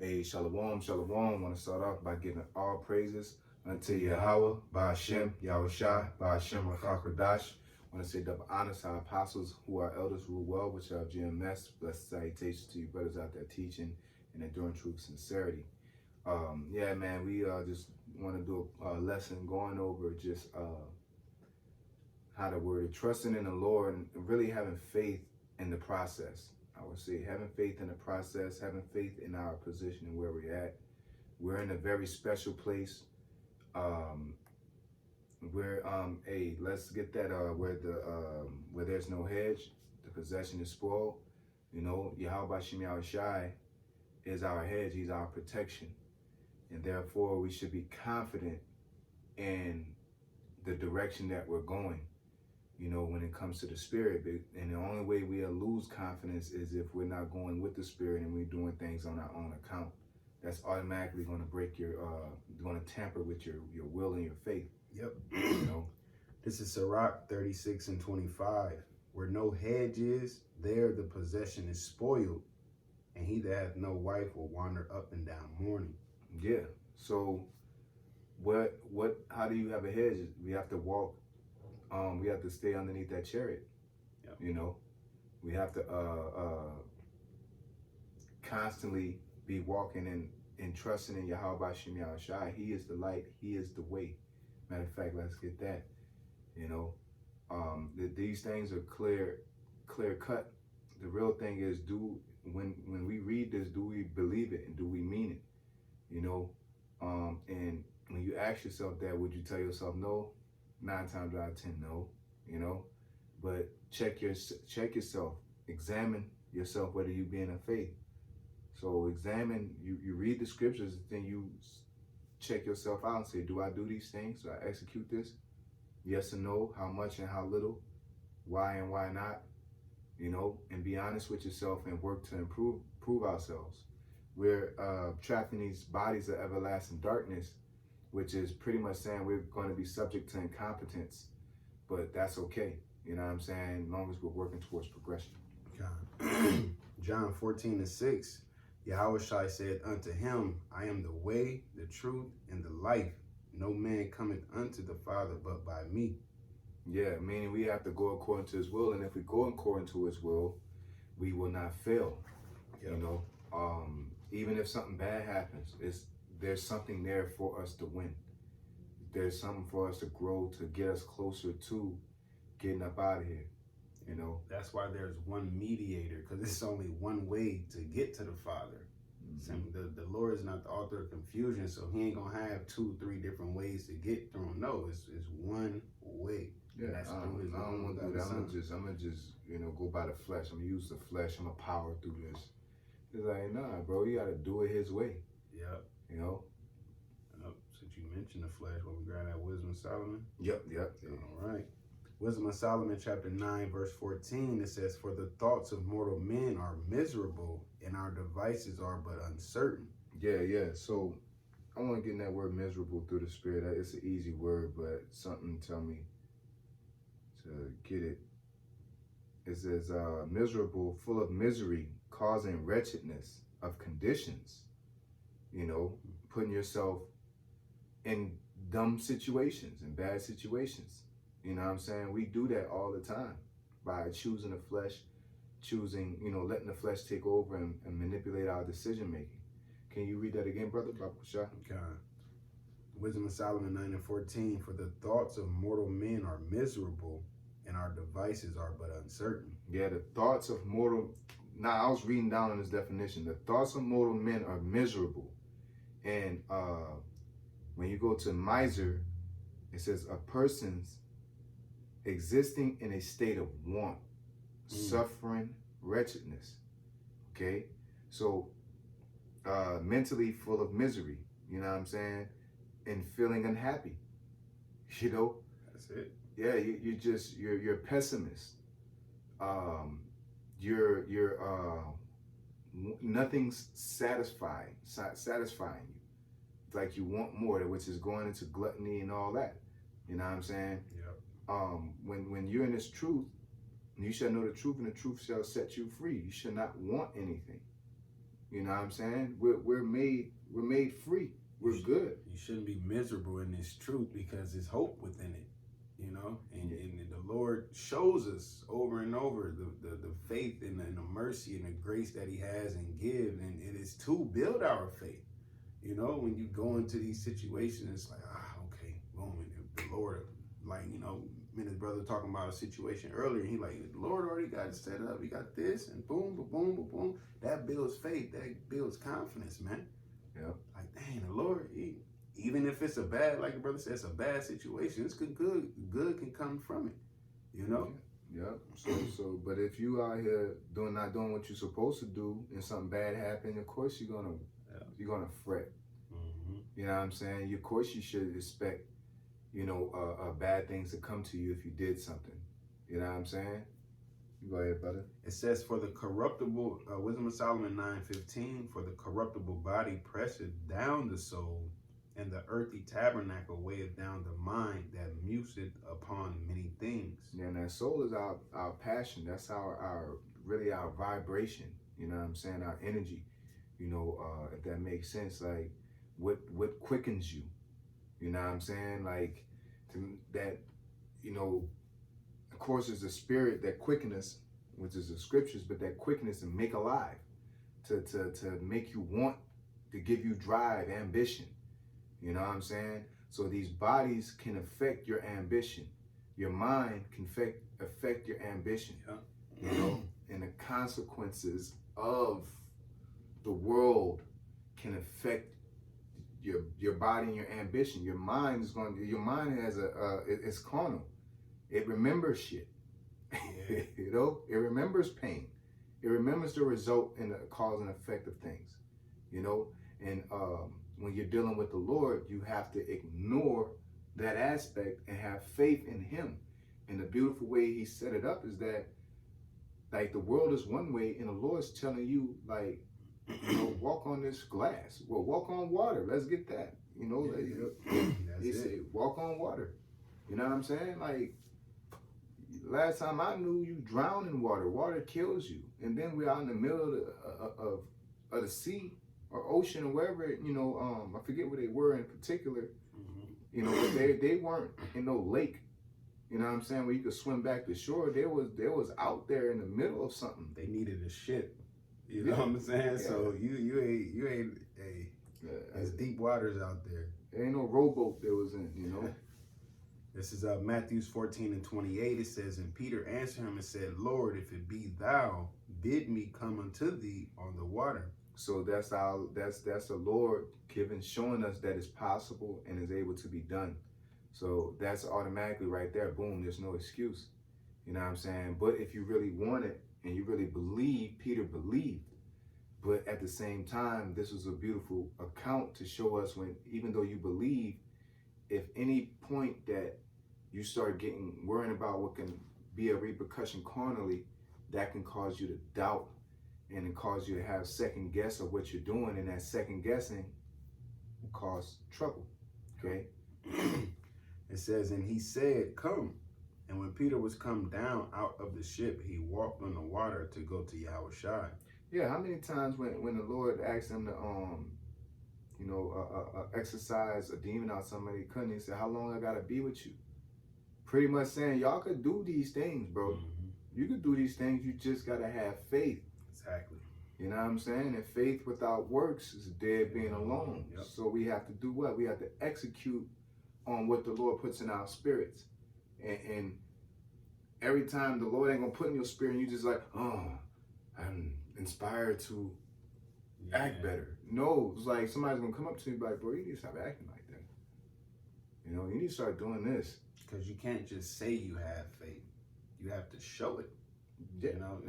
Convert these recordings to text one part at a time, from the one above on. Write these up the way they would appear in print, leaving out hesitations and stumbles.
Hey, shalom, shalom. Want to start off by giving all praises unto Yahawah, BAHASHAM, YAHAWASHI, BAHASHAM, QADASH. Want to say double honors to our apostles who are elders, rule well, which are GMS. Blessed salutations to you brothers out there teaching and enduring truth sincerity. Yeah, man, we just want to do a lesson going over just how the word of trusting in the Lord and really having faith in the process. I would say having faith in the process, having faith in our position and where we're at. We're in a very special place. Let's get that where there's no hedge, the possession is spoiled. You know, YAHAWASHI is our hedge, he's our protection. And therefore we should be confident in the direction that we're going. You know, when it comes to the spirit, and the only way we'll lose confidence is if we're not going with the spirit and we're doing things on our own account. That's automatically going to break your, going to tamper with your will and your faith. Yep. You know, this is Sirach 36:25. Where no hedge is, there the possession is spoiled, and he that hath no wife will wander up and down mourning. Yeah. So, how do you have a hedge? We have to walk. We have to stay underneath that chariot. Yep. You know, we have to constantly be walking and trusting in YAHAWASHI. He is the light. He is the way. Matter of fact, let's get that. You know, these things are clear cut. The real thing is, when we read this, do we believe it and do we mean it? You know, and when you ask yourself that, would you tell yourself no? 9 times out of 10, no. You know, but check yourself, examine yourself whether you be in faith. So examine, you read the scriptures, then you check yourself out and say, do I do these things? Do I execute this? Yes or no? How much and how little? Why and why not? You know, and be honest with yourself and work to improve ourselves. We're trapped in these bodies of everlasting darkness, which is pretty much saying we're going to be subject to incompetence, but that's okay. You know what I'm saying? As long as we're working towards progression. John 14:6. Yahawashi said unto him, I am the way, the truth, and the life. No man cometh unto the Father but by me. Yeah, meaning we have to go according to his will, and if we go according to his will, we will not fail. Yep. You know, even if something bad happens, there's something there for us to win. There's something for us to grow, to get us closer to getting up out of here. You know, that's why there's one mediator, because it's only one way to get to the Father. Mm-hmm. The Lord is not the author of confusion, so he ain't gonna have 2-3 different ways to get through him. No, it's one way. Yeah, I don't want to do that. I'm gonna just you know, go by the flesh. I'm gonna use the flesh. I'm gonna power through this. It's like, nah, bro, you gotta do it his way. Yep. You know. Since you mentioned the flesh, when we grab that Wisdom of Solomon. Yep. All right. Wisdom of Solomon, chapter 9, verse 14, it says, for the thoughts of mortal men are miserable, and our devices are but uncertain. Yeah. So I want to get in that word miserable through the spirit. It's an easy word, but something tell me to get it. It says, miserable, full of misery, causing wretchedness of conditions. You know, putting yourself in dumb situations and bad situations. You know what I'm saying? We do that all the time by choosing the flesh, letting the flesh take over and manipulate our decision making. Can you read that again, brother? Okay. Wisdom of Solomon 9:14. For the thoughts of mortal men are miserable, and our devices are but uncertain. Yeah, the thoughts of mortal. Now I was reading down on this definition. The thoughts of mortal men are miserable, and when you go to miser, it says a person's existing in a state of want, suffering, wretchedness. Okay, so mentally full of misery, you know what I'm saying, and feeling unhappy. You know, that's it. Yeah, you're a pessimist. Nothing's satisfying you. It's like you want more, which is going into gluttony and all that. You know what I'm saying? Yep. When you're in this truth, you shall know the truth, and the truth shall set you free. You should not want anything. You know what I'm saying? We're made free. We're good. You shouldn't be miserable in this truth because there's hope within it, you know? And the Lord shows us over and over the faith and the mercy and the grace that he has and gives. And it is to build our faith. You know, when you go into these situations, it's like, okay, boom. And the Lord, like, you know, me and his brother talking about a situation earlier. He like, the Lord already got it set up. He got this and boom, boom, boom, boom, boom. That builds faith. That builds confidence, man. Yeah. Like, dang, the Lord, even if it's a bad, like the brother said, it's a bad situation, it's good can come from it, you know? Yeah. So, but if you out here not doing what you're supposed to do and something bad happens, of course you're gonna fret. Mm-hmm. You know what I'm saying? Of course you should expect, you know, bad things to come to you if you did something. You know what I'm saying? You go ahead, brother. It says, for the corruptible, Wisdom of Solomon 9:15, for the corruptible body presseth down the soul, and the earthly tabernacle weigheth down the mind that museth upon many things. Yeah, and that soul is our passion. That's really our vibration. You know what I'm saying? Our energy. You know, if that makes sense, like what quickens you. You know what I'm saying? Like that, you know, of course, there's a spirit that quickens us, which is the scriptures, but that quickness and make alive, to make you want, to give you drive, ambition. You know what I'm saying? So these bodies can affect your ambition. Your mind can affect your ambition. Yeah. You know, and the consequences of the world can affect your body and your ambition. Your mind has it's carnal. It remembers shit. Yeah. You know, it remembers pain. It remembers the result and the cause and effect of things. You know, and when you're dealing with the Lord, you have to ignore that aspect and have faith in him. And the beautiful way he set it up is that, like, the world is one way and the Lord's telling you, like, you know, walk on this glass. Well, walk on water. Let's get that. You know, he said, walk on water. You know what I'm saying? Like, last time I knew, you drown in water. Water kills you. And then we're out in the middle of the sea or ocean or wherever, you know, I forget where they were in particular. Mm-hmm. You know, but they weren't in no lake. You know what I'm saying? Where you could swim back to shore. They was out there in the middle of something. They needed a ship. You know what I'm saying? Yeah. So you ain't there's deep waters out there. There ain't no rowboat there was in, you know. This is Matthew 14:28. It says, and Peter answered him and said, Lord, if it be thou, bid me come unto thee on the water. So that's the Lord showing us that it's possible and is able to be done. So that's automatically right there. Boom, there's no excuse. You know what I'm saying? But if you really want it and you really believe, Peter believed. But at the same time, this was a beautiful account to show us when, even though you believe, if any point that you start worrying about what can be a repercussion carnally, that can cause you to doubt and it cause you to have second guess of what you're doing. And that second guessing will cause trouble. Okay? It says, and he said, come. And when Peter was come down out of the ship, he walked on the water to go to YAHAWASHI. Yeah, how many times when the Lord asked him to, exercise a demon out somebody, couldn't he say, how long I gotta be with you? Pretty much saying, y'all could do these things, bro. Mm-hmm. You could do these things, you just gotta have faith. Exactly. You know what I'm saying? And faith without works is dead being alone. Yep. So we have to do what? We have to execute on what the Lord puts in our spirits. And every time the Lord ain't gonna put in your spirit and you just like, oh, I'm inspired to act better. No, it's like somebody's gonna come up to you and be like, bro, you need to stop acting like that. You know, you need to start doing this. Because you can't just say you have faith. You have to show it. Yeah. You know,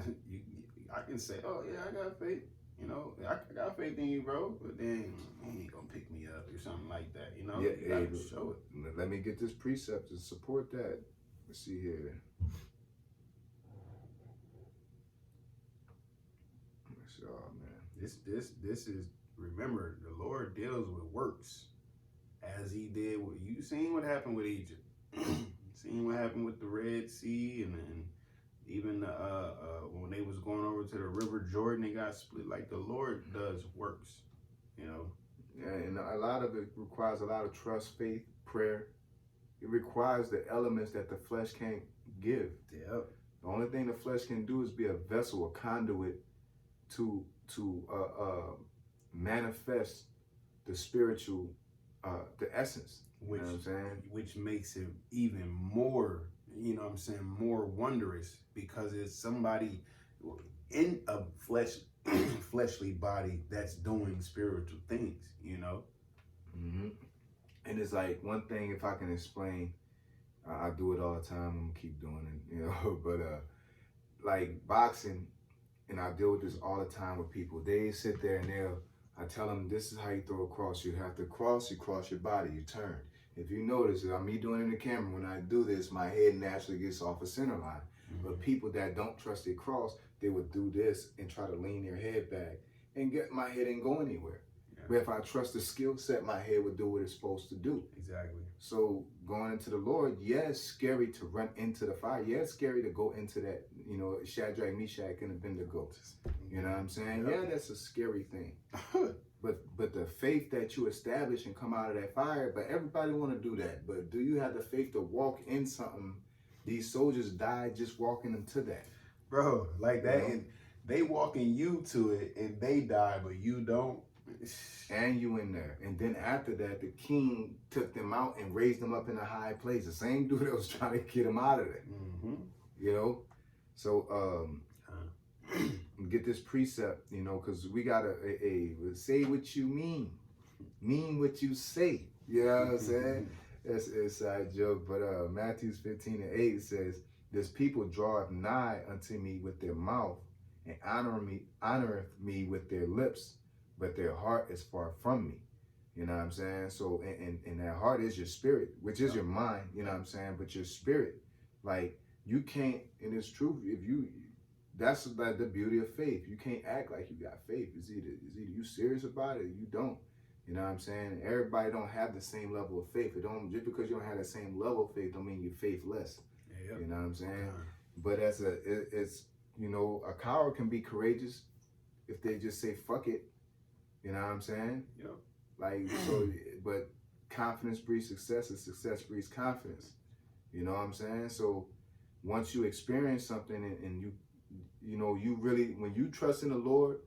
I can say, oh yeah, I got faith. You know, I got faith in you, bro. But then he ain't gonna pick me up or something like that. You know, you gotta show it. Let me get this precept to support that. Let's see here. Oh man, this is, remember, the Lord deals with works, as he did with, you seen what happened with Egypt. Seen what happened with the Red Sea and Even when they was going over to the River Jordan, they got split. Like the Lord does works, you know. Yeah, and a lot of it requires a lot of trust, faith, prayer. It requires the elements that the flesh can't give. Yep. The only thing the flesh can do is be a vessel, a conduit to manifest the spiritual, the essence. Which, you know what I'm saying? Which makes it even more, you know what I'm saying, more wondrous, because it's somebody in a fleshly body that's doing spiritual things, you know. Mm-hmm. And it's like one thing, if I can explain, I do it all the time. I'm gonna keep doing it, you know. But like boxing, and I deal with this all the time with people. They sit there and I tell them, this is how you throw a cross. You have to cross, you cross your body, you turn. If you notice, me doing it in the camera, when I do this, my head naturally gets off a center line. Mm-hmm. But people that don't trust their cross, they would do this and try to lean their head back, and my head ain't go anywhere. Yeah. But if I trust the skill set, my head would do what it's supposed to do. Exactly. So going into the Lord, yeah, it's scary to run into the fire. Yeah, it's scary to go into that, you know, Shadrach, Meshach, and Abednego. You know what I'm saying? Yep. Yeah, that's a scary thing. But the faith that you establish and come out of that fire, but everybody want to do that. But do you have the faith to walk in something? These soldiers died just walking into that. Bro, like that, you know? And they walking you to it and they die, but you don't. And you in there. And then after that, the king took them out and raised them up in a high place. The same dude that was trying to get them out of there. Mm-hmm. You know? So, get this precept, you know, because we got to say what you mean what you say. You know what I'm saying? That's an inside joke. But Matthew 15:8 says, this people draweth nigh unto me with their mouth, and honoreth me with their lips, but their heart is far from me. You know what I'm saying? So, and that heart is your spirit, which is your mind, you know what I'm saying? But your spirit, like, you can't, and it's true, that's like the beauty of faith. You can't act like you got faith. It's either you serious about it or you don't. You know what I'm saying? Everybody don't have the same level of faith. Just because you don't have the same level of faith don't mean you're faithless. Yeah. You know what I'm saying? But it's you know, a coward can be courageous if they just say fuck it. You know what I'm saying? Yep. Like, so, but confidence breeds success, and success breeds confidence. You know what I'm saying? So once you experience something and you know, you really, when you trust in the Lord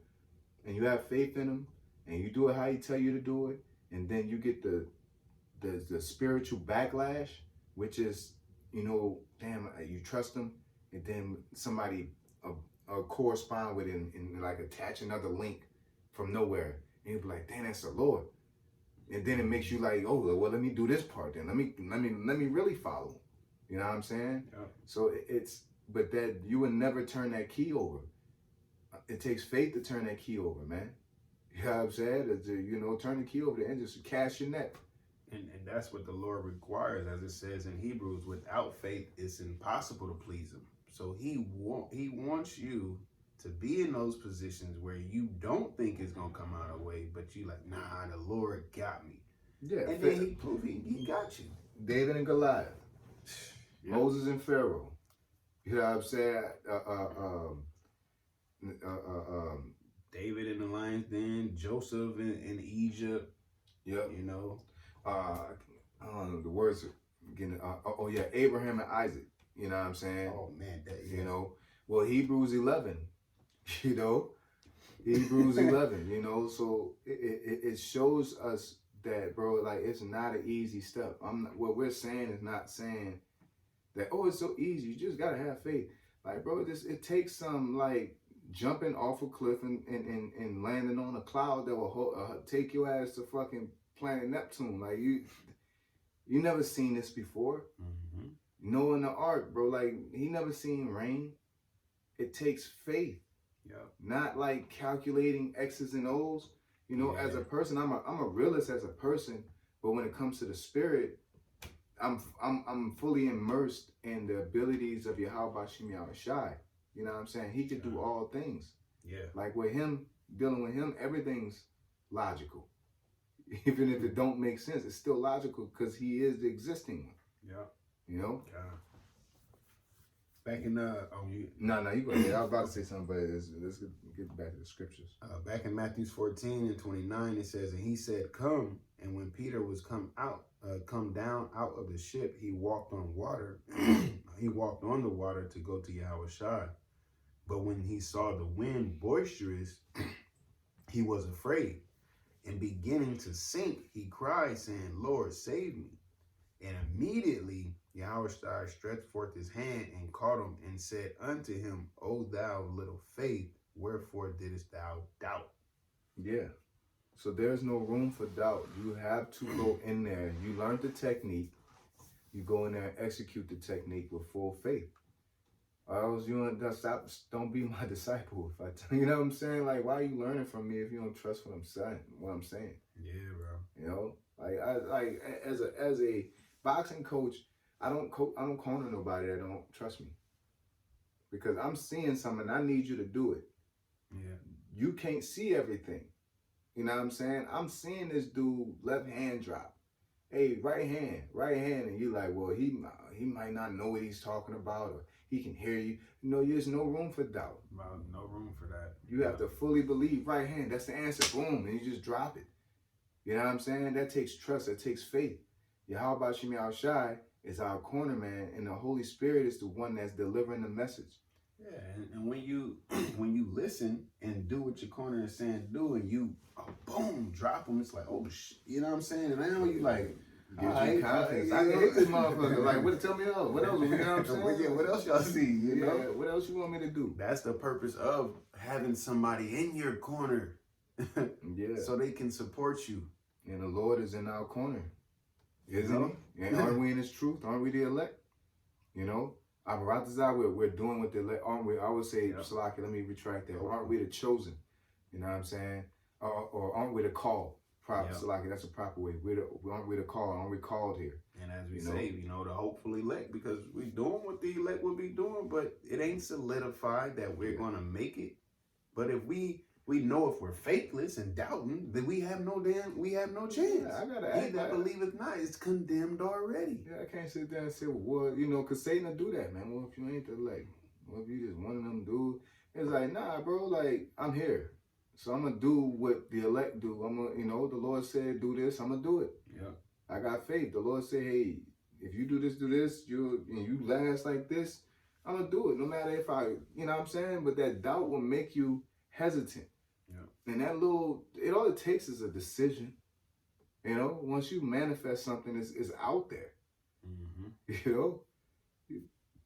and you have faith in him and you do it how he tell you to do it, and then you get the spiritual backlash, which is, you know, damn, you trust him, and then somebody correspond with it and like attach another link from nowhere. And you'll be like, damn, that's the Lord. And then it makes you like, oh, well, let me do this part then. Let me really follow him. You know what I'm saying? Yeah. So but that you would never turn that key over. It takes faith to turn that key over, man. You know what I'm saying? You know, turn the key over and just cast your net. And that's what the Lord requires, as it says in Hebrews. Without faith, it's impossible to please him. So he wants you to be in those positions where you don't think it's gonna come out of the way, but you like, nah, the Lord got me. Yeah. And then he proved he got you. David and Goliath. Yeah. Moses and Pharaoh. You know what I'm saying? David in the lion's den, Joseph in Egypt. Yep. You know. I don't know the words are getting. Abraham and Isaac. You know what I'm saying? Oh man, you know. Well, Hebrews 11. You know, Hebrews 11. You know, so it shows us that, bro. Like, it's not an easy step. What we're saying is not saying that, oh, it's so easy. You just gotta have faith. Like, bro, it takes some like jumping off a cliff and landing on a cloud that will take your ass to fucking planet Neptune. Like, you never seen this before. Mm-hmm. Noah in the ark, bro, like, he never seen rain. It takes faith. Yeah. Not like calculating X's and O's. You know, as a person, I'm a realist as a person, but when it comes to the spirit, I'm fully immersed in the abilities of YAHAWASHI. You know what I'm saying? He could do all things. Yeah. Like with him, dealing with him, everything's logical. Even if it don't make sense, it's still logical because he is the existing one. Yeah. You know? Back in No, you go ahead. I was about to say something, but let's get back to the scriptures. Back in Matthew 14 and 29, it says, and he said, "Come." And when Peter was come down out of the ship, he walked on water. He walked on the water to go to YAHAWASHI. But when he saw the wind boisterous, he was afraid. And beginning to sink, he cried, saying, "Lord, save me." And immediately YAHAWASHI stretched forth his hand and caught him and said unto him, "O thou of little faith, wherefore didst thou doubt?" Yeah. So there's no room for doubt. You have to go in there. You learn the technique. You go in there and execute the technique with full faith. Or else you don't be my disciple. If I tell you know what I'm saying? Like, why are you learning from me if you don't trust what I'm saying? Yeah, bro. You know, like as a boxing coach, I don't corner nobody that don't trust me, because I'm seeing something. I need you to do it. Yeah. You can't see everything. You know what I'm saying? I'm seeing this dude left hand drop. Hey, right hand, and you like, well, he might not know what he's talking about, or he can hear you. You know, there's no room for doubt. Bro, no room for that. You have to fully believe. Right hand, that's the answer. Boom, and you just drop it. You know what I'm saying? That takes trust. That takes faith. YAHAWASHI is our corner man, and the Holy Spirit is the one that's delivering the message. Yeah, and when you listen and do what your corner is saying do, and you boom drop them, it's like, oh you know what I'm saying? And now you like, gives you confidence. I can hit this motherfucker. Like, what? Tell me else. What else? You know what I'm saying? Yeah, what else y'all see? You know, what else you want me to do? That's the purpose of having somebody in your corner, yeah, so they can support you. And the Lord is in our corner, isn't he? And aren't we in His truth? Aren't we the elect? You know. We're doing what the elect, aren't we? I would say, Salaki, let me retract that. Aren't we the chosen? You know what I'm saying? Or aren't we the called? Salaki, that's a proper way. Aren't we the called? Aren't we called here? And as we say, the hopeful elect, because we're doing what the elect will be doing, but it ain't solidified that we're going to make it. But if we know if we're faithless and doubting, then we have no chance. Yeah, I gotta act. He that believeth not is condemned already. Yeah, I can't sit there and say, well, because Satan will do that, man. Well, if you ain't the elect, well, if you just one of them dudes, it's like, nah, bro, like, I'm here. So I'm gonna do what the elect do. I'm gonna, the Lord said, do this, I'm gonna do it. Yeah. I got faith. The Lord said, hey, if you do this, you last like this, I'm gonna do it. No matter if you know what I'm saying? But that doubt will make you hesitant. Yeah. And all it takes is a decision. Once you manifest something, it's out there. Mm-hmm.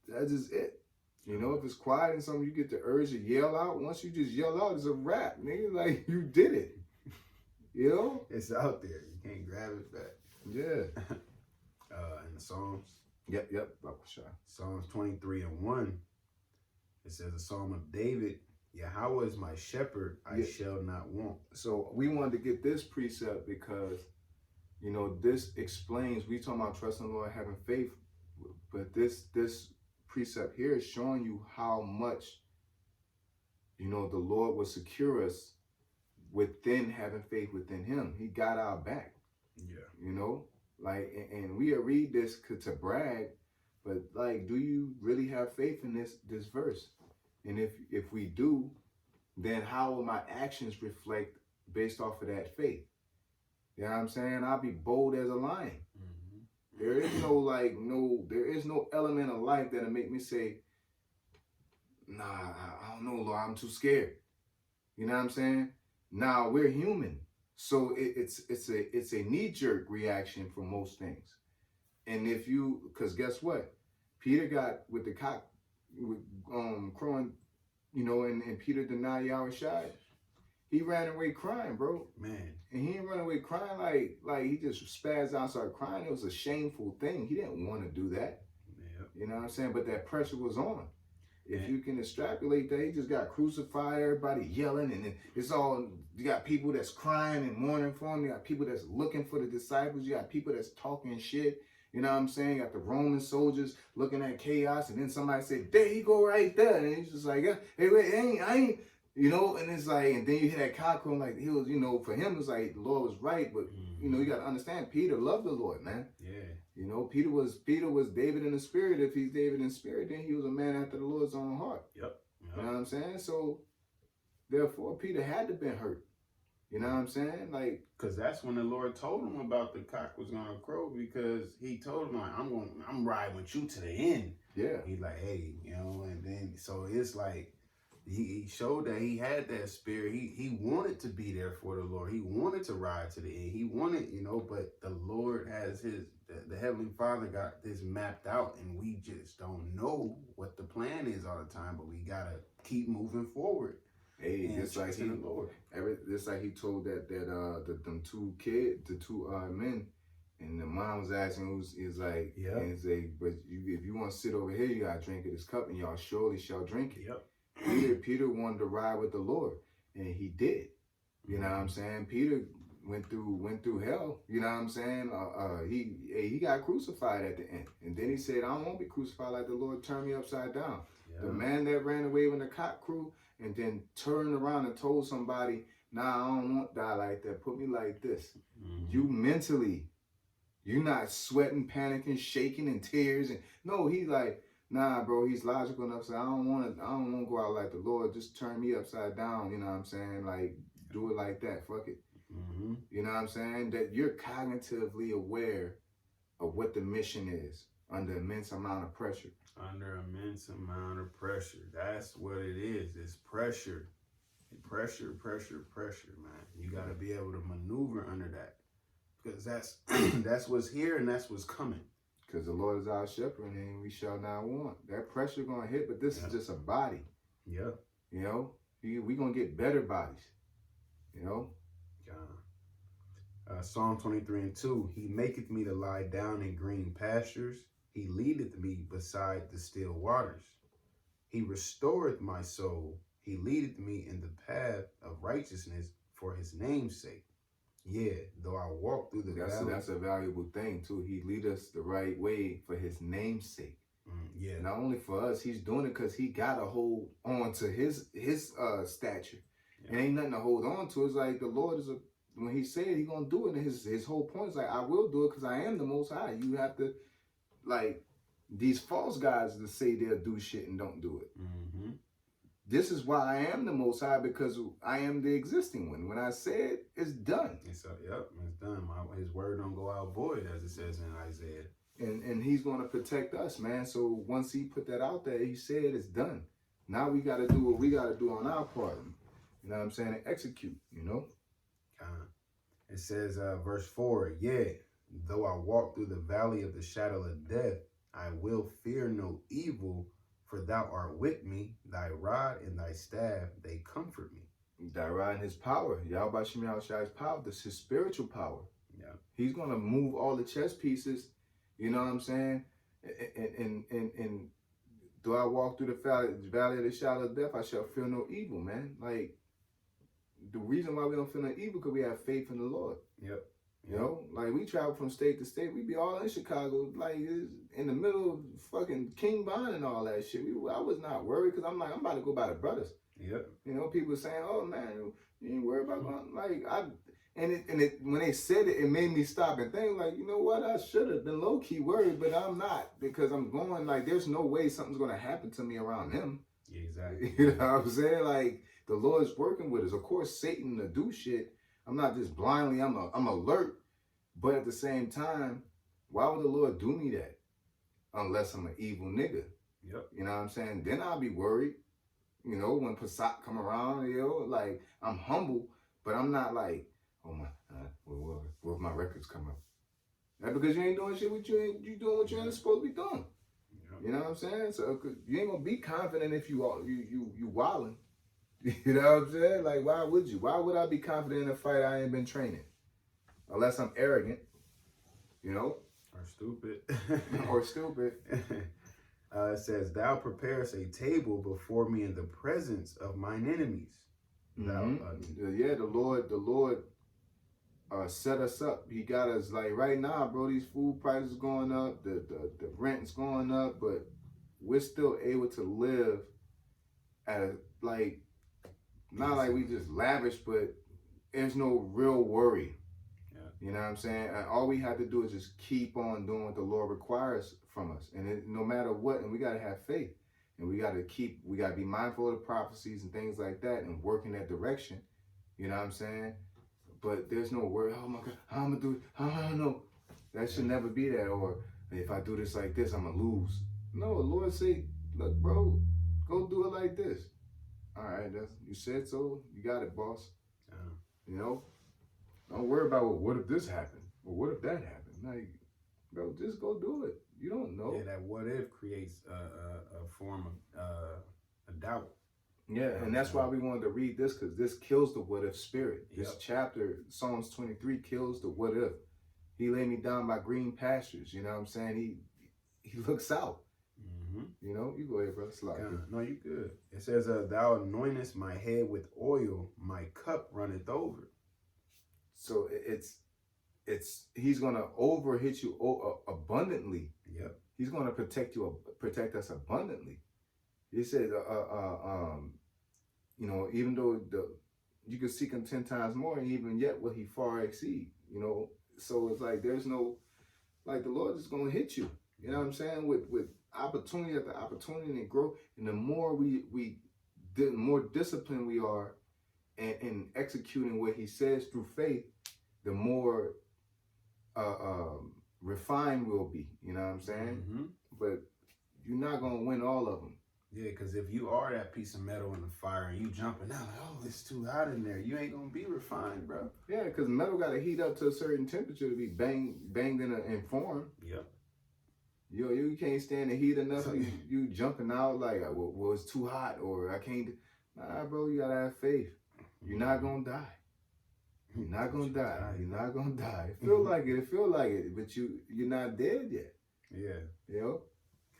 That's just it. If it's quiet and something, you get the urge to yell out. Once you just yell out, it's a wrap, nigga. Like, you did it. It's out there. You can't grab it back. Yeah. In the Psalms. Yep. BAHASHAM. Psalms 23:1. It says, a Psalm of David. Yahweh is my shepherd, I shall not want. So we wanted to get this precept because, this explains, we talking about trusting the Lord, having faith, but this precept here is showing you how much, the Lord will secure us within having faith within Him. He got our back. Yeah. And we read this to brag, but like, do you really have faith in this verse? And if we do, then how will my actions reflect based off of that faith? You know what I'm saying? I'll be bold as a lion. Mm-hmm. There is no element of life that'll make me say, nah, I don't know, Lord, I'm too scared. You know what I'm saying? Nah, we're human. So it's a knee-jerk reaction for most things. And because guess what? Peter got with the cock, crowing, and Peter denied YAHAWASHI. He ran away crying, bro. Man. And he didn't run away crying like he just spazzed out and started crying. It was a shameful thing. He didn't want to do that. Yep. You know what I'm saying? But that pressure was on. If you can extrapolate that, he just got crucified, everybody yelling, and it's all, you got people that's crying and mourning for him. You got people that's looking for the disciples. You got people that's talking shit. You know what I'm saying? You got the Roman soldiers looking at chaos, and then somebody said, there you go right there. And he's just like, hey, wait, You know, and it's like, and then you hear that cock crowing, like he was, you know, for him it's like the Lord was right, but you know, you gotta understand, Peter loved the Lord, man. Yeah. You know, Peter was David in the spirit. If he's David in the spirit, then he was a man after the Lord's own heart. Yep. You know what I'm saying? So therefore, Peter had to been hurt. You know what I'm saying? Like, because that's when the Lord told him about the cock was gonna crow, because he told him like, I'm riding with you to the end. yeah. He's like, hey, you know, and then so it's like he showed that he had that spirit. He wanted to be there for the Lord. He wanted to ride to the end. He wanted, you know, but the Lord has the Heavenly Father got this mapped out, and we just don't know what the plan is all the time, but we gotta keep moving forward. Hey, just like he, just like he told them two men, and the mom was asking who's is like, yeah, and say, but if you want to sit over here, you gotta drink of this cup, and y'all surely shall drink it. Yep. Peter wanted to ride with the Lord, and he did. You know what I'm saying? Peter went through hell. You know what I'm saying? He got crucified at the end, and then he said, "I don't want to be crucified like the Lord turned me upside down." Yeah. The man that ran away when the cock crew, and then turned around and told somebody, "Nah, I don't want to die like that. Put me like this." You mentally, you're not sweating, panicking, shaking, in tears, and no, he's like, nah, bro, he's logical enough. So I don't want to go out like the Lord. Just turn me upside down. You know what I'm saying? Like, do it like that. Fuck it. You know what I'm saying? That you're cognitively aware of what the mission is under immense amount of pressure. Under immense amount of pressure. That's what it is. It's pressure. Pressure, man. You got to be able to maneuver under that. Because that's what's here and that's what's coming. Because the Lord is our shepherd and we shall not want. That pressure going to hit, but this is just a body. Yeah. You know, we going to get better bodies. You know? Psalm 23:2, he maketh me to lie down in green pastures. He leadeth me beside the still waters. He restoreth my soul. He leadeth me in the path of righteousness for his name's sake. Yeah, though I walk through the valley. That's a valuable thing too. He lead us the right way for his name's sake. Yeah. Not only for us, he's doing it because he got to hold on to his stature. Yeah. And ain't nothing to hold on to. It's like the Lord is when he said he gonna do it, and his whole point is like, I will do it because I am the Most High. You have to, like, these false guys that say they'll do shit and don't do it. This is why I am the Most High, because I am the existing one. When I say it, it's done. It's done. His word don't go out void, as it says in Isaiah. And he's going to protect us, man. So once he put that out there, he said it's done. Now we got to do what we got to do on our part. You know what I'm saying? And execute, you know? It says, verse 4, yeah, though I walk through the valley of the shadow of death, I will fear no evil, for thou art with me, thy rod and thy staff, they comfort me. Thy rod and his power, YAHAWASHI's power, this is his spiritual power. Yeah. He's going to move all the chess pieces, you know what I'm saying? And though I walk through the valley of the shadow of death, I shall fear no evil, man. Like, the reason why we don't feel no evil because we have faith in the Lord. Yep. You know, like we travel from state to state. We be all in Chicago, like in the middle of fucking King Bond and all that shit. I was not worried because I'm like, I'm about to go by the brothers. Yep. You know, people saying, "Oh man, you ain't worried about going." Like when they said it, it made me stop and think. Like, you know what? I should have been low key worried, but I'm not, because I'm going. Like, there's no way something's gonna happen to me around him. Exactly. You know what I'm saying? Like, the Lord's working with us. Of course, Satan to do shit. I'm not just blindly, I'm alert. But at the same time, why would the Lord do me that? Unless I'm an evil nigga. Yep. You know what I'm saying? Then I'll be worried. You know, when Passat come around, you know, like, I'm humble, but I'm not like, oh my, where my records come up? That's because you ain't doing shit with you doing what you ain't supposed to be doing. Yep. You know what I'm saying? So you ain't gonna be confident if you wildin'. You know what I'm saying? Like, why would you? Why would I be confident in a fight I ain't been training? Unless I'm arrogant, you know? Or stupid. Or stupid. It says, thou preparest a table before me in the presence of mine enemies. Yeah, the Lord set us up. He got us, like, right now, bro, these food prices going up, the rent's going up, but we're still able to live at, like, not like we just lavish, but there's no real worry. Yeah. You know what I'm saying? And all we have to do is just keep on doing what the Lord requires from us. And no matter what, and we got to have faith. And we got to be mindful of the prophecies and things like that and work in that direction. You know what I'm saying? But there's no worry, oh my God, how I'm going to do it? I don't know. That should never be that. Or if I do this like this, I'm going to lose. No, the Lord say, look, bro, go do it like this. All right, you said so. You got it, boss. You know? Don't worry about, well, what if this happened? Or what if that happened? Like, bro, just go do it. You don't know. Yeah, that what if creates a form of a doubt. Yeah, and that's why we wanted to read this, because this kills the what if spirit. This chapter, Psalms 23, kills the what if. He laid me down by green pastures. You know what I'm saying? He looks out. You know, you go ahead, brother. No, you good. It says, thou anointest my head with oil, my cup runneth over. So he's gonna overhit you abundantly. Yep. He's gonna protect us abundantly. He said, you know, even though you can seek him 10 times more, and even yet will he far exceed. You know, so it's like there's no, like the Lord is gonna hit you. You know what I'm saying? With opportunity after opportunity and growth, and the more the more disciplined we are in executing what he says through faith, the more refined we'll be. You know what I'm saying? But you're not gonna win all of them. Yeah, because if you are that piece of metal in the fire and you jumping out like, oh, it's too hot in there, you ain't gonna be refined, bro. Yeah, because metal got to heat up to a certain temperature to be banged in form. Yep. You can't stand the heat enough. You jumping out like, well, it's too hot, or I can't. Nah, bro, you gotta have faith. You're not gonna die. You're not gonna die. You're not gonna die. It feel like it. It feel like it, but you're not dead yet. Yeah. You know.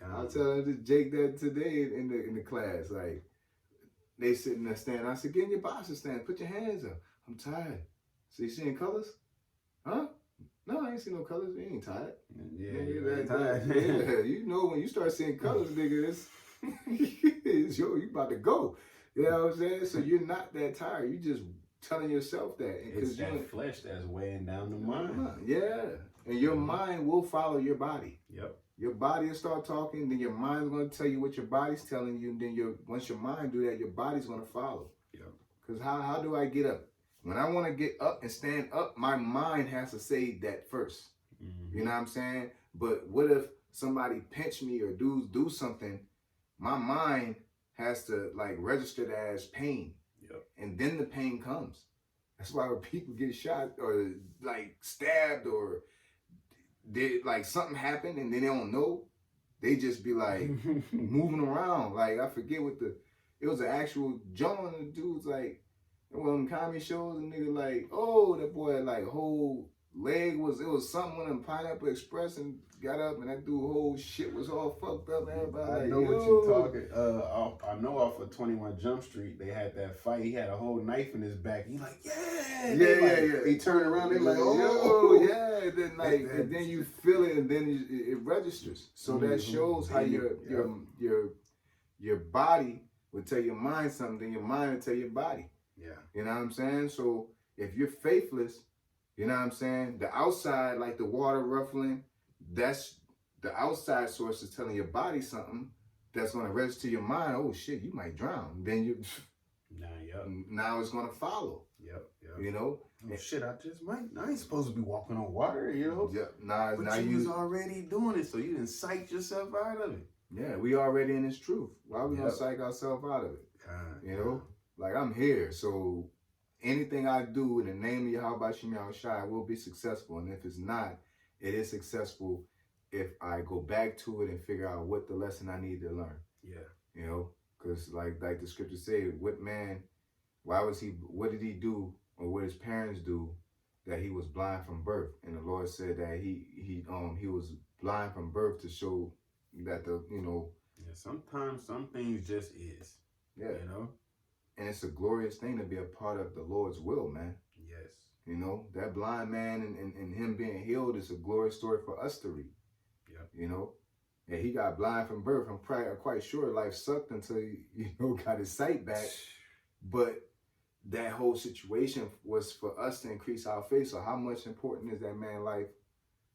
I was telling Jake that today in the class. Like, they sitting there standing. I said, get in your boxer stand. Put your hands up. I'm tired. So you seeing colors? Huh? No, I ain't seen no colors. You ain't tired. Yeah, you tired. Yeah, you know when you start seeing colors, nigga, you about to go. You know what I'm saying? So you're not that tired. You just telling yourself that. It's that flesh that's weighing down the mind. Yeah. And your mind will follow your body. Yep. Your body will start talking, then your mind's going to tell you what your body's telling you, and then once your mind do that, your body's going to follow. Yep. Because how do I get up? When I want to get up and stand up, my mind has to say that first. You know what I'm saying? But what if somebody pinch me or do something? My mind has to like register that as pain. Yep. And then the pain comes. That's why when people get shot or like stabbed or like something happened and then they don't know, they just be like moving around. Like I forget it was an actual John, and the dude's like, one of them comedy shows, and nigga like, oh, that boy like whole leg it was something with him Pineapple Express, and got up and that dude whole shit was all fucked up. Everybody I know what you're talking. I know off of 21 Jump Street they had that fight. He had a whole knife in his back. He like, yeah. He turned around. They like, oh, yeah. And then and then you feel it, and then it registers. So that shows how your body will tell your mind something, then your mind will tell your body. Yeah. You know what I'm saying? So if you're faithless, you know what I'm saying? The outside, like the water ruffling, that's the outside source is telling your body something that's going to register your mind. Oh shit, you might drown. Then now it's going to follow. Yep. You know? Oh shit, I ain't supposed to be walking on water, you know? Yeah. Now you was already doing it, so you didn't psych yourself out of it. Yeah, we already in this truth. Why we gonna psych ourselves out of it? You know? Like I'm here, so anything I do in the name of YAHAWASHI will be successful. And if it's not, it is successful if I go back to it and figure out what the lesson I need to learn. Yeah. You know, because like the scripture said, what did he do, or what his parents do, that he was blind from birth? And the Lord said that he was blind from birth to show that Yeah, sometimes some things just is. Yeah. You know? And it's a glorious thing to be a part of the Lord's will, man. Yes. You know, that blind man and him being healed is a glorious story for us to read. Yep. You know? Yeah, he got blind from birth. I'm quite sure life sucked until he, got his sight back. But that whole situation was for us to increase our faith. So how much important is that man life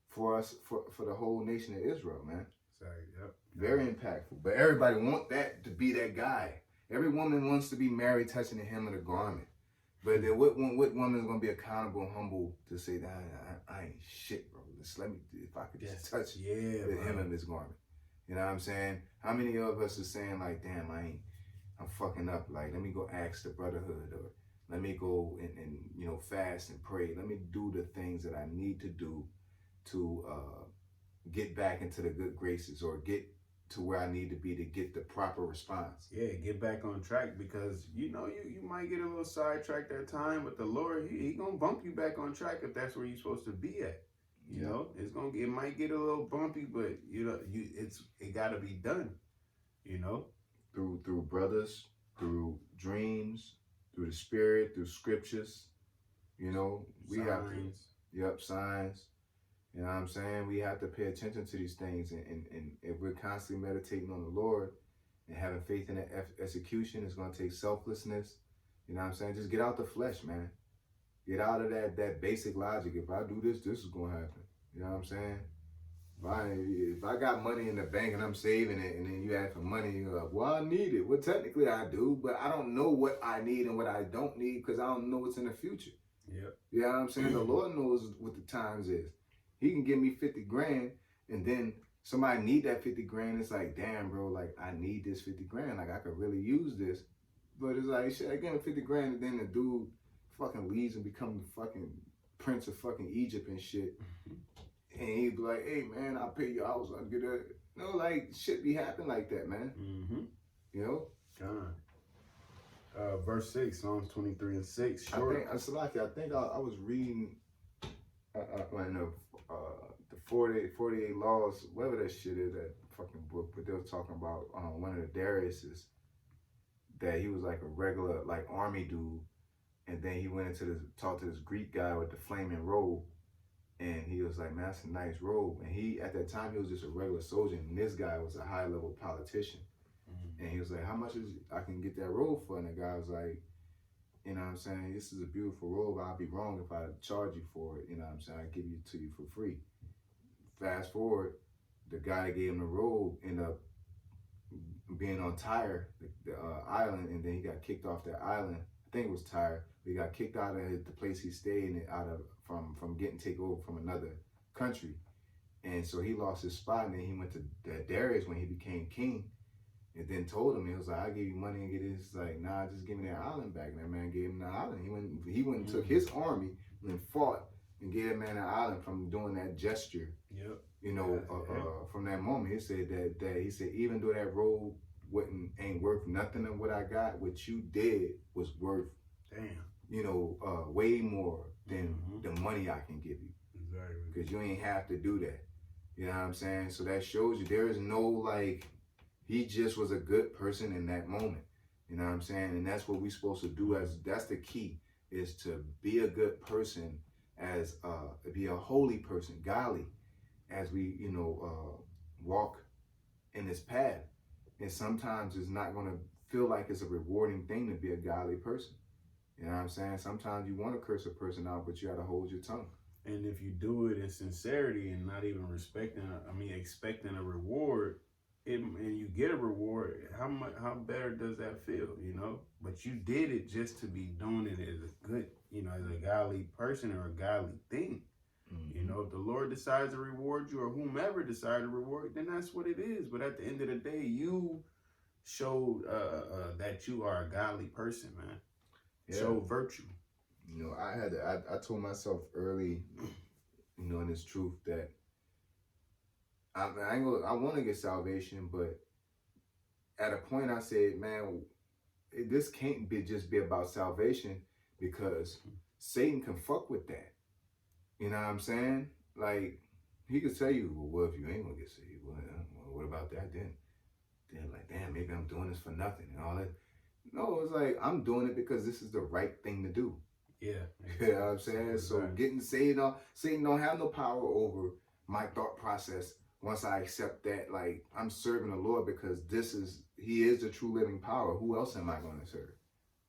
for us, for the whole nation of Israel, man? Sorry, yep. Very impactful. But everybody want that to be that guy. Every woman wants to be married, touching the hem of the garment. But then what woman is going to be accountable and humble to say that I ain't shit, bro? Just let me, if I could just touch the hem of this garment. You know what I'm saying? How many of us are saying like, damn, I'm fucking up. Like, let me go ask the brotherhood, or let me go and you know, fast and pray. Let me do the things that I need to do to get back into the good graces, or get to where I need to be to get the proper response. Yeah, get back on track, because you know you might get a little sidetracked that time, but the Lord, he gonna bump you back on track if that's where you're supposed to be at. You know, it might get a little bumpy, but you know, it gotta be done. You know, through brothers, through dreams, through the spirit, through scriptures. You know, we have to, signs. You know what I'm saying? We have to pay attention to these things, and if we're constantly meditating on the Lord and having faith in the execution, it's going to take selflessness. You know what I'm saying? Just get out the flesh, man. Get out of that basic logic. If I do this, this is going to happen. You know what I'm saying? If I got money in the bank and I'm saving it, and then you ask for money, you're like, well, I need it. Well, technically I do, but I don't know what I need and what I don't need, because I don't know what's in the future. Yeah. You know what I'm saying? The Lord knows what the times is. He can give me 50 grand, and then somebody need that 50 grand. It's like, damn, bro, like, I need this 50 grand. Like, I could really use this. But it's like, shit, I give him 50 grand, and then the dude fucking leaves and becomes the fucking prince of fucking Egypt and shit. And he'd be like, hey, man, I'll pay your house. I'll get that. You know, like, shit be happening like that, man. You know? God. Verse 6, Psalms 23 and 6. Short. I think I was reading the 48 laws, whatever that shit is, that fucking book, but they were talking about one of the Dariuses, that he was like a regular like army dude, and then he went into talk to this Greek guy with the flaming robe, and he was like, man, that's a nice robe. And he, at that time, he was just a regular soldier, and this guy was a high level politician. And he was like, how much is I can get that robe for? And the guy was like, you know what I'm saying, this is a beautiful robe. I'd be wrong if I charge you for it. You know what I'm saying, I give it to you for free. Fast forward, the guy that gave him the robe ended up being on Tyre, the island, and then he got kicked off that island. I think it was Tyre. He got kicked out of the place he stayed in, from getting taken over from another country. And so he lost his spot, and then he went to Darius when he became king, and then told him, he was like, I'll give you money and get it. He's like, nah, just give me that island back. And that man gave him the island. He went and took his army and fought and gave that man an island from doing that gesture. You know, from that moment, he said that he said, even though that road ain't worth nothing of what I got, what you did was worth, you know, way more than the money I can give you. Exactly. Because you ain't have to do that. You know what I'm saying? So that shows you there is no like, he just was a good person in that moment. You know what I'm saying? And that's what we're supposed to do. That's the key, is to be a good person, be a holy person, godly, as we, you know, walk in this path. And sometimes it's not going to feel like it's a rewarding thing to be a godly person. You know what I'm saying? Sometimes you want to curse a person out, but you got to hold your tongue. And if you do it in sincerity and not even expecting a reward, and you get a reward, how better does that feel, you know? But you did it just to be doing it as a good, you know, as a godly person or a godly thing. You know, if the Lord decides to reward you, or whomever decides to reward, then that's what it is. But at the end of the day, you showed that you are a godly person, man. Show virtue. You know, I told myself early, you know, in this truth, that I want to get salvation, but at a point I said, man, this can't just be about salvation, because Satan can fuck with that. You know what I'm saying? Like, he could tell you, well, if you ain't gonna get saved, well, what about that then? Then like, damn, maybe I'm doing this for nothing and all that. No, it's like, I'm doing it because this is the right thing to do. Yeah. You know what I'm saying? So getting saved, Satan don't have no power over my thought process once I accept that, like, I'm serving the Lord because he is the true living power. Who else am I going to serve?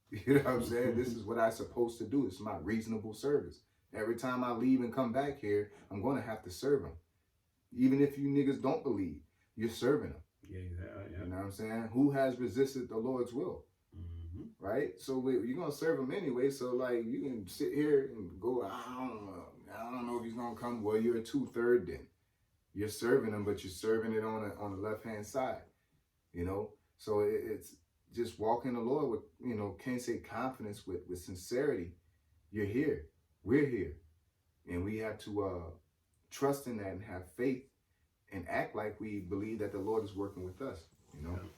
You know what I'm saying? This is what I'm supposed to do. It's my reasonable service. Every time I leave and come back here, I'm going to have to serve him. Even if you niggas don't believe, you're serving him. Yeah, yeah. You know what I'm saying? Who has resisted the Lord's will? Right? So you're going to serve him anyway. So, like, you can sit here and go, I don't know if he's going to come. Well, you're a 2/3 then. You're serving him, but you're serving it on the left-hand side. You know? So it's just walking the Lord with, you know, can't say confidence, with sincerity. You're here. We're here. And we have to trust in that and have faith and act like we believe that the Lord is working with us, you know? Yeah.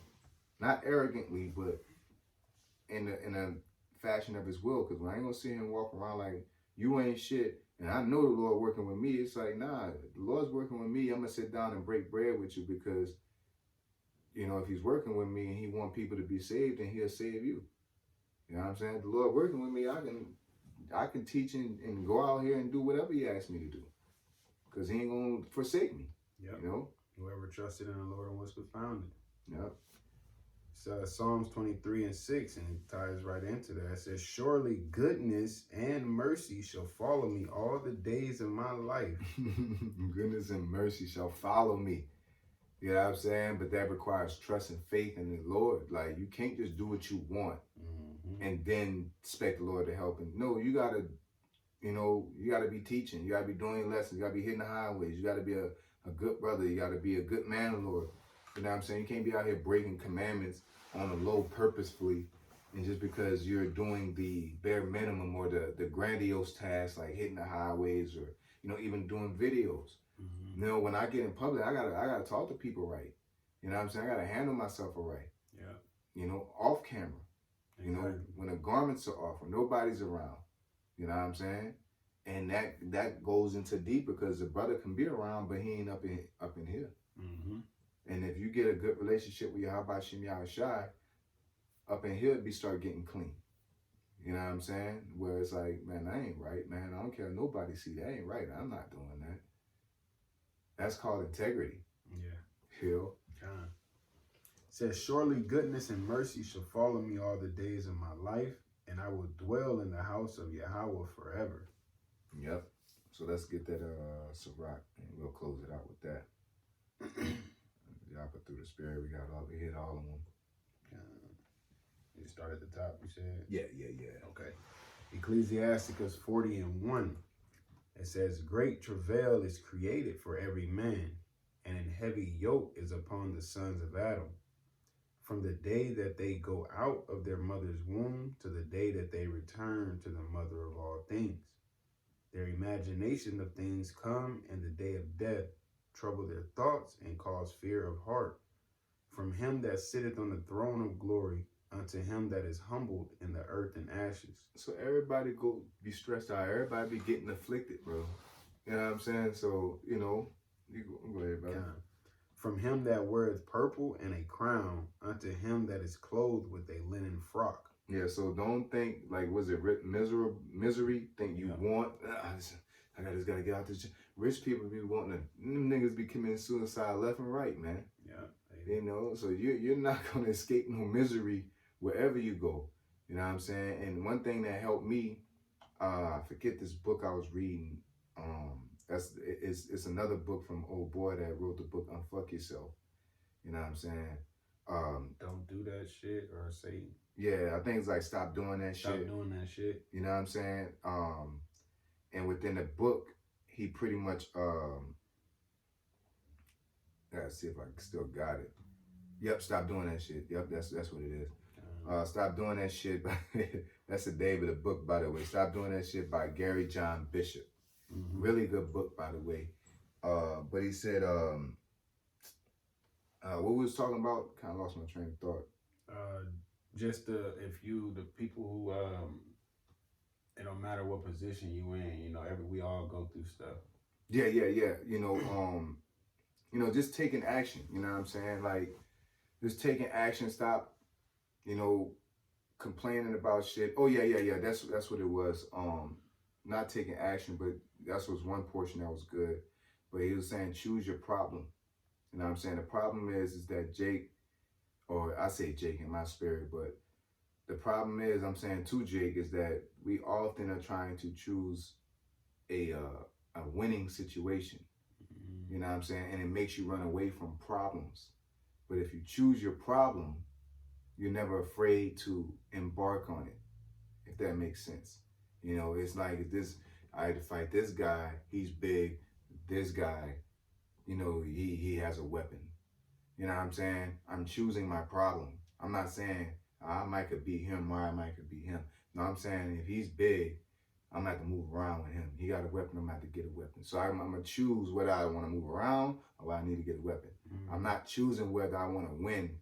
Not arrogantly, but in a fashion of his will. Because I ain't going to see him walk around like, you ain't shit, and I know the Lord working with me. It's like, nah, the Lord's working with me. I'm going to sit down and break bread with you because, you know, if he's working with me and he want people to be saved, then he'll save you. You know what I'm saying? The Lord working with me, I can teach and go out here and do whatever he asks me to do. Because he ain't going to forsake me. Yep. You know? Whoever trusted in the Lord was confounded. Yep. It's Psalms 23:6, and it ties right into that. It says, surely goodness and mercy shall follow me all the days of my life. Goodness and mercy shall follow me. You know what I'm saying? But that requires trust and faith in the Lord. Like, you can't just do what you want and then expect the Lord to help. And no, you got to, you know, you got to be teaching. You got to be doing lessons. You got to be hitting the highways. You got to be a good brother. You got to be a good man of the Lord. You know what I'm saying? You can't be out here breaking commandments on the low purposefully, and just because you're doing the bare minimum or the grandiose tasks like hitting the highways or, you know, even doing videos. You know, when I get in public, I gotta talk to people right. You know what I'm saying? I gotta handle myself right. Yeah. You know, off camera. You know, when the garments are off, when nobody's around. You know what I'm saying? And that goes into deeper because the brother can be around, but he ain't up in here. And if you get a good relationship with YAHAWASHI, up in here, start getting clean. You know what I'm saying? Where it's like, man, that ain't right, man. I don't care if nobody see that ain't right. I'm not doing that. That's called integrity. Yeah. Hill. It says, surely goodness and mercy shall follow me all the days of my life, and I will dwell in the house of Yahawah forever. Yep. So let's get that Sirach, and we'll close it out with that. Yapa through the spirit, we hit all of them. You start at the top, you said? Yeah. Okay. Ecclesiasticus 40:1. It says, great travail is created for every man, and an heavy yoke is upon the sons of Adam. From the day that they go out of their mother's womb to the day that they return to the mother of all things. Their imagination of things come, and the day of death trouble their thoughts and cause fear of heart. From him that sitteth on the throne of glory unto him that is humbled in the earth and ashes. So everybody go be stressed out. Everybody be getting afflicted, bro. You know what I'm saying? So, you know, you go ahead, brother. Yeah. From him that weareth purple and a crown unto him that is clothed with a linen frock. Yeah, so don't think, like, was it misery? Think you want, I just gotta get out this. Rich people be wanting to, them niggas be committing suicide left and right, man. Yeah. You know, so you're not gonna escape no misery wherever you go. You know what I'm saying? And one thing that helped me, I forget this book I was reading. It's another book from old boy that wrote the book Unfuck Yourself. You know what I'm saying? Don't do that shit, or say. Yeah, I think it's like stop doing that shit. Stop doing that shit. You know what I'm saying? And within the book, he pretty much gotta see if I still got it. Yep, stop doing that shit. Yep, that's what it is. Stop doing that shit. That's the name of the book, by the way. Stop doing that shit by Gary John Bishop. Really good book, by the way. But he said, what we was talking about? Kind of lost my train of thought. Just the people who it don't matter what position you in, you know, we all go through stuff. Yeah. You know, just taking action. You know what I'm saying? Like, just taking action. Stop, you know, complaining about shit. Oh yeah. That's what it was. Not taking action, but that was one portion that was good. But he was saying, choose your problem. You know what I'm saying? The problem is that Jake, or I say Jake in my spirit, but the problem is, I'm saying too, Jake, is that we often are trying to choose a winning situation. You know what I'm saying? And it makes you run away from problems. But if you choose your problem, you're never afraid to embark on it, if that makes sense. You know, it's like this, I had to fight this guy, he's big, this guy, you know, he has a weapon. You know what I'm saying? I'm choosing my problem. I'm not saying I might could beat him or I might could beat him. No, I'm saying if he's big, I'm gonna have to move around with him. He got a weapon, I'm gonna have to get a weapon. So I'm gonna choose whether I wanna move around or whether I need to get a weapon. I'm not choosing whether I wanna win.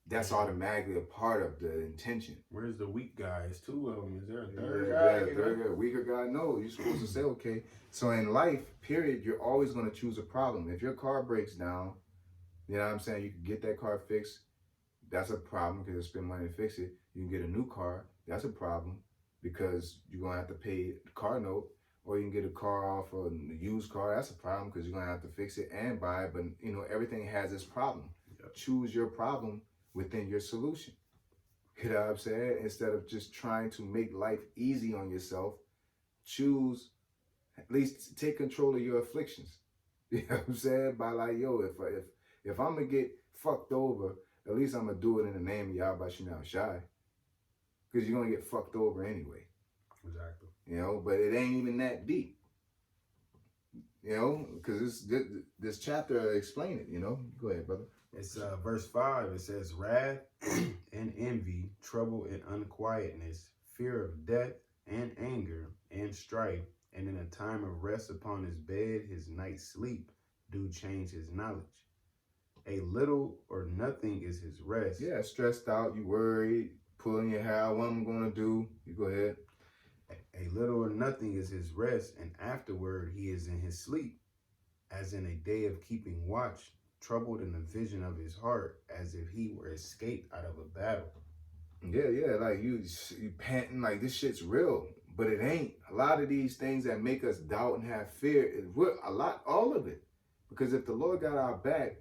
That's automatically a part of the intention. Where's the weak guy? It's two of them. Is there a third guy? Third guy, weaker guy? No, you're supposed to say, okay. So in life, period, you're always gonna choose a problem. If your car breaks down, you know what I'm saying, you can get that car fixed. That's a problem because you spend money to fix it. You can get a new car. That's a problem because you're going to have to pay the car note. Or you can get a car off a used car. That's a problem because you're going to have to fix it and buy it. But, you know, everything has its problem. Yep. Choose your problem within your solution. You know what I'm saying? Instead of just trying to make life easy on yourself, choose, at least take control of your afflictions. You know what I'm saying? By like, yo, if I'm going to get fucked over, at least I'm going to do it in the name of YAHAWASHI. Because you're going to get fucked over anyway. Exactly. You know, but it ain't even that deep. You know, because this chapter explain it, you know. Go ahead, brother. It's verse 5. It says, wrath and envy, trouble and unquietness, fear of death and anger and strife, and in a time of rest upon his bed, his night's sleep, do change his knowledge. A little or nothing is his rest. Yeah, stressed out, you worried, pulling your hair, what I'm going to do. You go ahead. A little or nothing is his rest, and afterward he is in his sleep, as in a day of keeping watch, troubled in the vision of his heart, as if he were escaped out of a battle. Yeah, like you panting like this shit's real, but it ain't. A lot of these things that make us doubt and have fear, all of it. Because if the Lord got our back,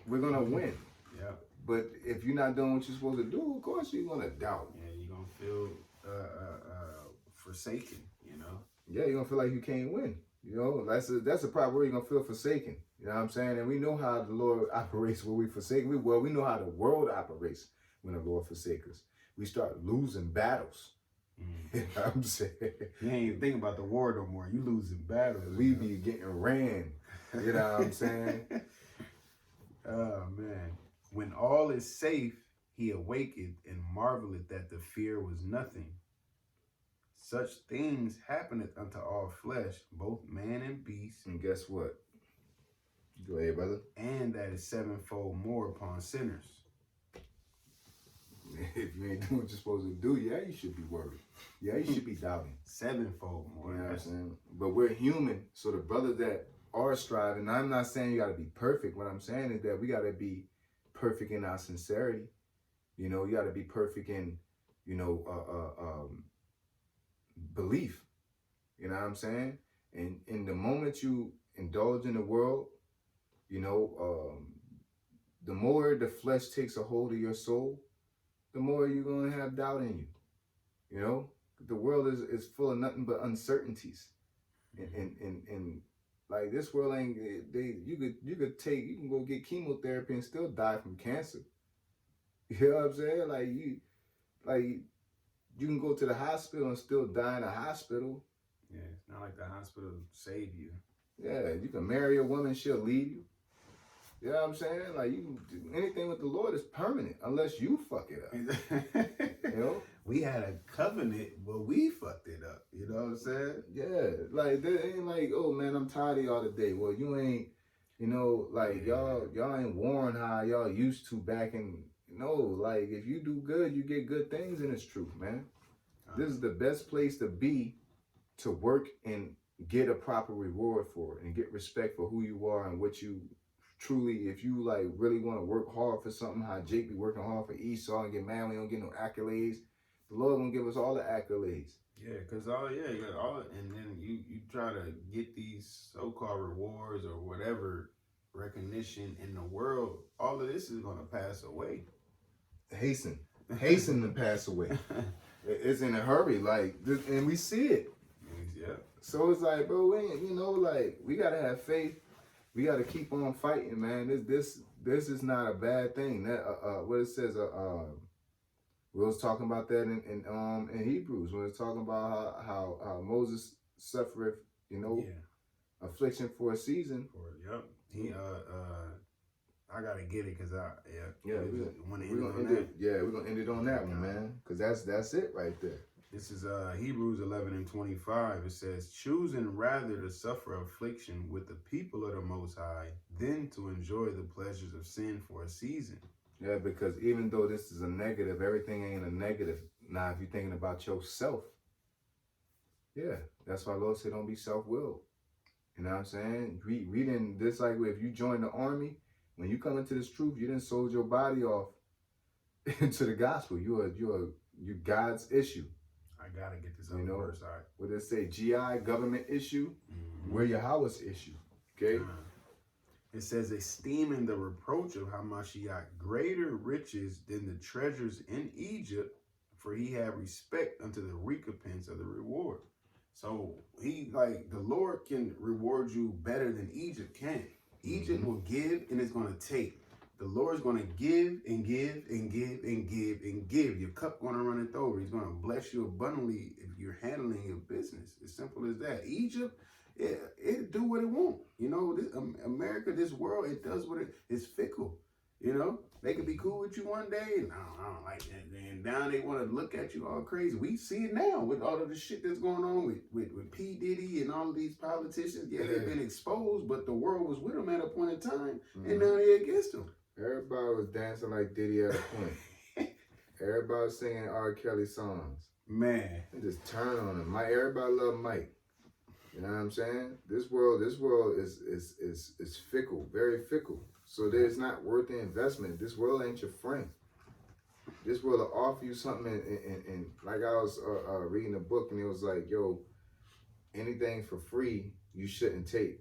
we're gonna win. Yeah. But if you're not doing what you're supposed to do, of course you're gonna doubt. Yeah, you're gonna feel forsaken, you know. Yeah, you're gonna feel like you can't win. You know, that's a problem where you're gonna feel forsaken. You know what I'm saying? And we know how the Lord operates when we forsake. We know how the world operates when the Lord forsakes us. We start losing battles. You know what I'm saying? You ain't even thinking about the war no more. You losing battles. We be getting ran. You know what I'm saying? Oh, man. When all is safe, he awaketh and marveleth that the fear was nothing. Such things happeneth unto all flesh, both man and beast. And guess what? Go ahead, brother. And that is sevenfold more upon sinners. If you ain't doing what you're supposed to do, yeah, you should be worried. Yeah, you should be doubting. Sevenfold more. You know what I'm saying? But we're human, so the brothers that are striving, I'm not saying you got to be perfect. What I'm saying is that we got to be perfect in our sincerity. You know, you got to be perfect in, you know, belief. You know what I'm saying? And in the moment you indulge in the world, you know, the more the flesh takes a hold of your soul, the more you're going to have doubt in you. You know, the world is full of nothing but uncertainties. And like this world ain't, you can go get chemotherapy and still die from cancer. You know what I'm saying? You can go to the hospital and still die in a hospital. Yeah, it's not like the hospital save you. Yeah, you can marry a woman, she'll leave you. You know what I'm saying? Like, you anything with the Lord is permanent unless you fuck it up. You know? We had a covenant, but we fucked it up. You know what I'm saying? Yeah. Like, they ain't like, oh man, I'm tired of y'all today. Well, you ain't, you know, like y'all ain't worn how y'all used to back in, you know, like if you do good, you get good things in this truth, man. This is the best place to be to work and get a proper reward for it and get respect for who you are and what you truly, if you like really want to work hard for something, how Jake be working hard for Esau and get mad when he don't get no accolades, the Lord gonna give us all the accolades. Yeah, because and then you try to get these so-called rewards or whatever recognition in the world, all of this is gonna pass away. Hasten. hasten to pass away. It's in a hurry, like, and we see it. Yeah. So it's like, bro, like, we gotta have faith. We gotta keep on fighting, man. This is not a bad thing. That what it says, we was talking about that in Hebrews when it's talking about how Moses suffered, affliction for a season. He I gotta get it because we're gonna end it on that one, man, because that's it right there. This is Hebrews 11:25. It says, choosing rather to suffer affliction with the people of the Most High than to enjoy the pleasures of sin for a season. Yeah, because even though this is a negative, everything ain't a negative. Now, if you're thinking about yourself, yeah, that's why Lord said don't be self-willed. You know what I'm saying? We didn't, this like if you join the army, when you come into this truth, you didn't sold your body off into the gospel. You're God's issue. I gotta get this other verse. All right. What they say, GI, government issue, we're Yahweh's issue. Okay? It says, esteeming the reproach of Hamashiach greater riches than the treasures in Egypt, for he had respect unto the recompense of the reward. So he, like, the Lord can reward you better than Egypt can. Egypt will give and it's going to take. The Lord's going to give and give and give and give and give. Your cup going to run it over. He's going to bless you abundantly if you're handling your business. As simple as that. Egypt, it do what it want. This, America, this world, it does what it's fickle. They could be cool with you one day, and I don't like that. Then down they want to look at you all crazy. We see it now with all of the shit that's going on with P. Diddy and all of these politicians. Yeah, they've been exposed, but the world was with them at a point in time, and now they're against them. Everybody was dancing like Diddy at a point. Everybody was singing R. Kelly songs. Man. And just turn on him. Everybody love Mike. You know what I'm saying? This world is fickle, very fickle. So it's not worth the investment. This world ain't your friend. This world will offer you something, and like I was reading a book, and it was like, yo, anything for free you shouldn't take.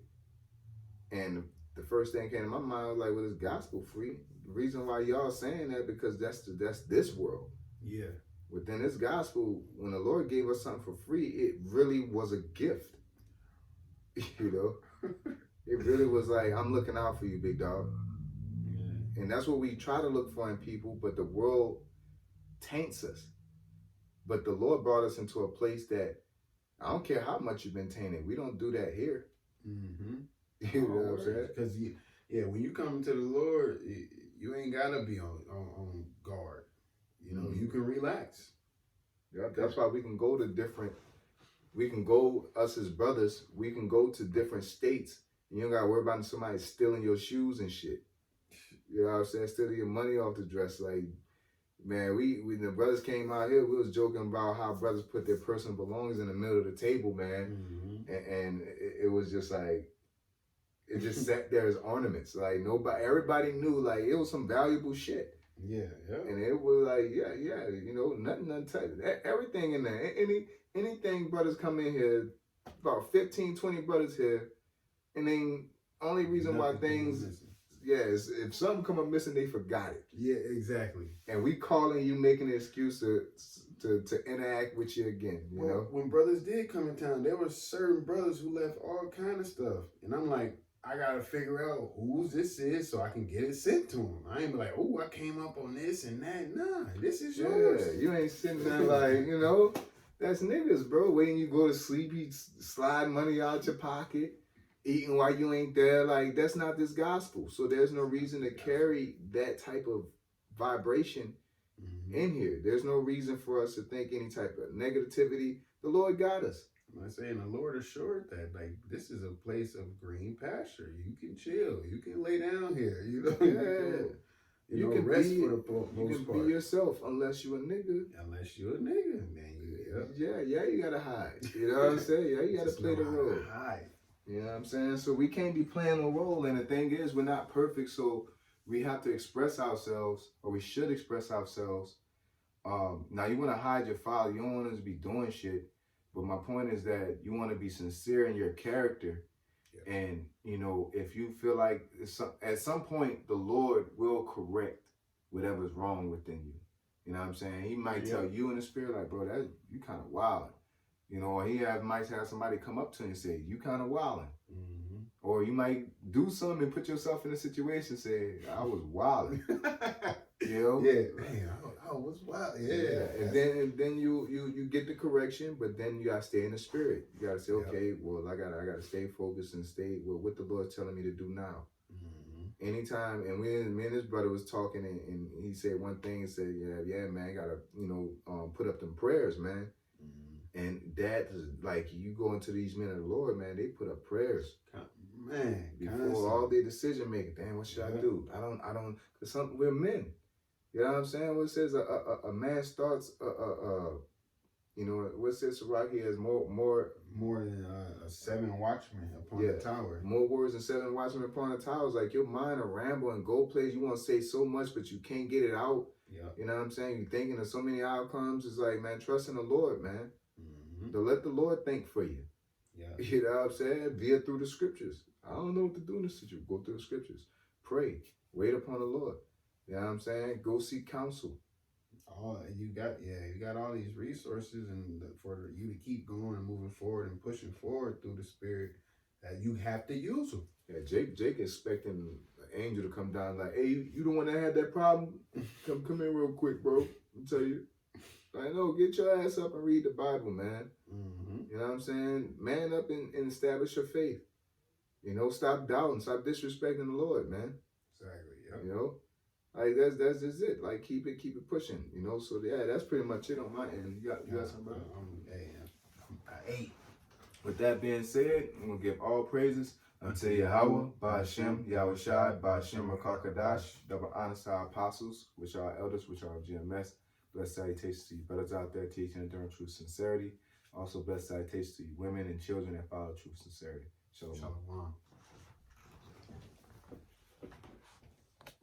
And the first thing came to my mind was like, well, it's gospel free. The reason why y'all saying that because that's this world. Yeah. Within this gospel, when the Lord gave us something for free, it really was a gift. It really was like, I'm looking out for you, big dog. Yeah. And that's what we try to look for in people, but the world taints us. But the Lord brought us into a place that I don't care how much you've been tainted. We don't do that here. You know what I'm saying? Because when you come to the Lord, you ain't gotta be on guard. You can relax. Yeah, that's why we can go to us as brothers, we can go to different states. You don't gotta worry about somebody stealing your shoes and shit. You know what I'm saying? Stealing your money off the dress. Like, man, when the brothers came out here, we was joking about how brothers put their personal belongings in the middle of the table, man. And it was just like, it just sat there as ornaments. Like everybody knew, like, it was some valuable shit. Yeah. And it was like, nothing tight. Everything in there. Anything brothers come in here, about 15, 20 brothers here, and then only reason why things, is if something come up missing, they forgot it. Yeah, exactly. And we calling you, making an excuse to interact with you again, you know? When brothers did come in town, there were certain brothers who left all kind of stuff. And I'm like, I got to figure out whose this is so I can get it sent to them. I ain't be like, oh, I came up on this and that. Nah, this is yours. Yeah, you ain't sitting there like, that's niggas, bro. Waiting you go to sleep, you slide money out your pocket, eating while you ain't there. Like, that's not this gospel. So there's no reason to carry that type of vibration in here. There's no reason for us to think any type of negativity. The Lord got us. I'm saying the Lord assured that, like, this is a place of green pasture. You can chill. You can lay down here. You can rest for the most part. Be yourself unless you a nigga. Unless you a nigga, man. You gotta hide. You know what I'm saying? Yeah, you gotta play the role. Hide. You know what I'm saying? So we can't be playing a role. And the thing is, we're not perfect, so we have to express ourselves, or we should express ourselves. Now, you want to hide your father. You don't want us to be doing shit. But my point is that you want to be sincere in your character. Yeah. And, if you feel like at some point, the Lord will correct whatever's wrong within you. You know what I'm saying? He might tell you in the spirit, like, bro, that you kind of wild. You know, or might have somebody come up to him and say, you kind of wilding. Or you might do something and put yourself in a situation and say, I was wilding. You know? Yeah, man, I was wild. Yeah. And then you get the correction, but then you gotta stay in the spirit. You gotta say, okay, well, I gotta stay focused and stay with what the Lord's telling me to do now. Anytime, and me and his brother was talking, and he said one thing and said, yeah, man, you gotta, put up them prayers, man. And that is like, you go into these men of the Lord, man, they put up prayers. Man, before all their decision making. Damn, what should I do? I don't, cause we're men. You know what I'm saying? What it says a man starts, you know, what it says Sirach has more than 7 watchmen upon the tower. More words than 7 watchmen upon the tower. It's like your mind will ramble and go places. You want to say so much, but you can't get it out. Yeah. You know what I'm saying? You're thinking of so many outcomes. It's like, man, trust in the Lord, man. To let the Lord think for you. Yeah. You know what I'm saying? Via through the scriptures. I don't know what to do in this situation. Go through the scriptures. Pray. Wait upon the Lord. You know what I'm saying? Go seek counsel. You got all these resources, and for you to keep going and moving forward and pushing forward through the Spirit, that you have to use them. Yeah, Jake expecting an angel to come down like, hey, you the one that had that problem? Come in real quick, bro. I'll tell you. I know, get your ass up and read the Bible, man. You know what I'm saying? Man up and establish your faith. You know, stop doubting, stop disrespecting the Lord, man. Exactly. Yeah. You know, like that's just it. Like keep it pushing. You know, so yeah, that's pretty much it on my end. You got something, bro? I ate. With that being said, I'm gonna give all praises unto Yahawah, BAHASHAM, YAHWASHI, BAHASHAM, QADASH. Double honors to our apostles, which are our elders, which are our GMS. Blessed salutations to you brothers out there teaching enduring true sincerity. Also blessed salutations to you women and children that follow true sincerity. Shalom. Shalom.